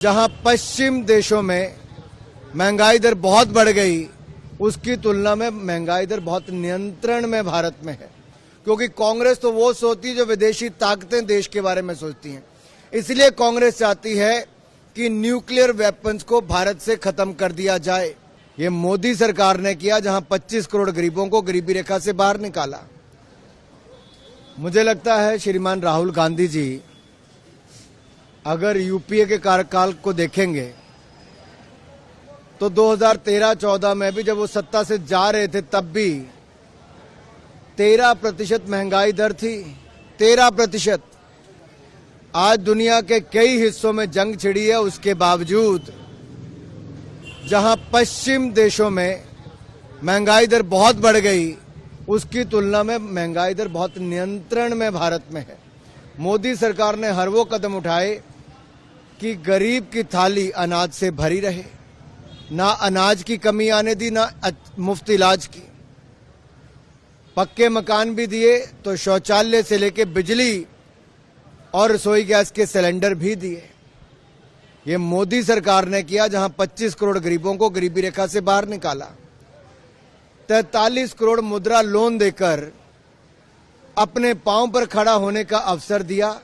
जहां पश्चिम देशों में महंगाई दर बहुत बढ़ गई, उसकी तुलना में महंगाई दर बहुत नियंत्रण में भारत में है। क्योंकि कांग्रेस तो वो सोचती है जो विदेशी ताकतें देश के बारे में सोचती हैं। इसलिए कांग्रेस चाहती है कि न्यूक्लियर वेपन्स को भारत से खत्म कर दिया जाए। ये मोदी सरकार ने किया, जहां 25 करोड़ गरीबों को गरीबी रेखा से बाहर निकाला। मुझे लगता है श्रीमान राहुल गांधी जी अगर यूपीए के कार्यकाल को देखेंगे तो 2013-14 में भी जब वो सत्ता से जा रहे थे तब भी 13% महंगाई दर थी। 13%। आज दुनिया के कई हिस्सों में जंग छिड़ी है, उसके बावजूद जहां पश्चिम देशों में महंगाई दर बहुत बढ़ गई, उसकी तुलना में महंगाई दर बहुत नियंत्रण में भारत में है। मोदी सरकार ने हर वो कदम उठाए कि गरीब की थाली अनाज से भरी रहे, ना अनाज की कमी आने दी, ना मुफ्त इलाज की। पक्के मकान भी दिए तो शौचालय से लेके बिजली और रसोई गैस के सिलेंडर भी दिए। ये मोदी सरकार ने किया, जहां 25 करोड़ गरीबों को गरीबी रेखा से बाहर निकाला। 43 करोड़ मुद्रा लोन देकर अपने पांव पर खड़ा होने का अवसर दिया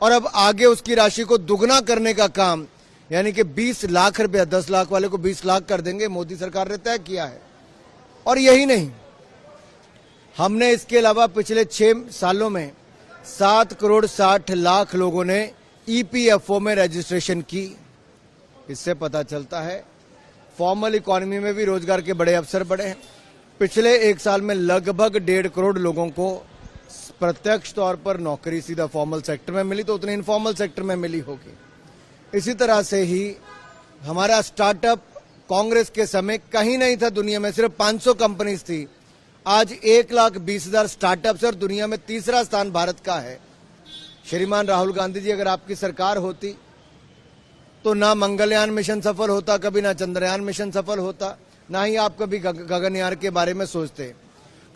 और अब आगे उसकी राशि को दुगना करने का काम, यानी कि 20 लाख रुपया, 10 लाख वाले को 20 लाख कर देंगे, मोदी सरकार ने तय किया है। और यही नहीं, हमने इसके अलावा पिछले 6 सालों में 7 करोड़ 60 लाख लोगों ने ईपीएफओ में रजिस्ट्रेशन की। इससे पता चलता है फॉर्मल इकोनॉमी में भी रोजगार के बड़े अवसर बढ़े हैं। पिछले 1 साल में लगभग 1.5 करोड़ लोगों को प्रत्यक्ष तौर पर नौकरी सीधा फॉर्मल सेक्टर में मिली, तो उतनी इनफॉर्मल सेक्टर में मिली होगी। इसी तरह से ही हमारा स्टार्टअप कांग्रेस के समय कहीं नहीं था दुनिया में, सिर्फ 500 कंपनीज थी। आज 1,20,000 स्टार्टअप्स और दुनिया में तीसरा स्थान भारत का है। श्रीमान राहुल गांधी जी, अगर आपकी सरकार होती तो ना मंगलयान मिशन सफल होता, कभी ना चंद्रयान मिशन सफल होता, ना ही आप कभी गगनयान के बारे में सोचते।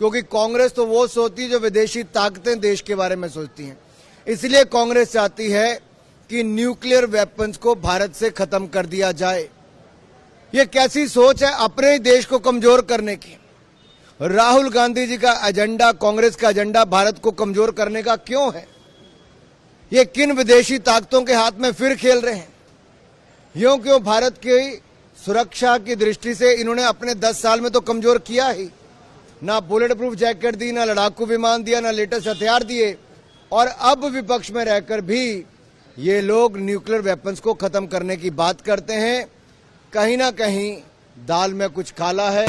क्योंकि कांग्रेस तो वो सोचती है जो विदेशी ताकतें देश के बारे में सोचती हैं। इसलिए कांग्रेस चाहती है कि न्यूक्लियर वेपन्स को भारत से खत्म कर दिया जाए। ये कैसी सोच है अपने ही देश को कमजोर करने की। राहुल गांधी जी का एजेंडा, कांग्रेस का एजेंडा भारत को कमजोर करने का क्यों है? ये किन विदेशी ताकतों के हाथ में फिर खेल रहे हैं? यूं क्यों भारत की सुरक्षा की दृष्टि से इन्होंने अपने 10 साल में तो कमजोर किया ही। ना बुलेट प्रूफ जैकेट दी, ना लड़ाकू विमान दिया, ना लेटेस्ट हथियार दिए, और अब विपक्ष में रहकर भी ये लोग न्यूक्लियर वेपन्स को खत्म करने की बात करते हैं। कहीं ना कहीं दाल में कुछ काला है।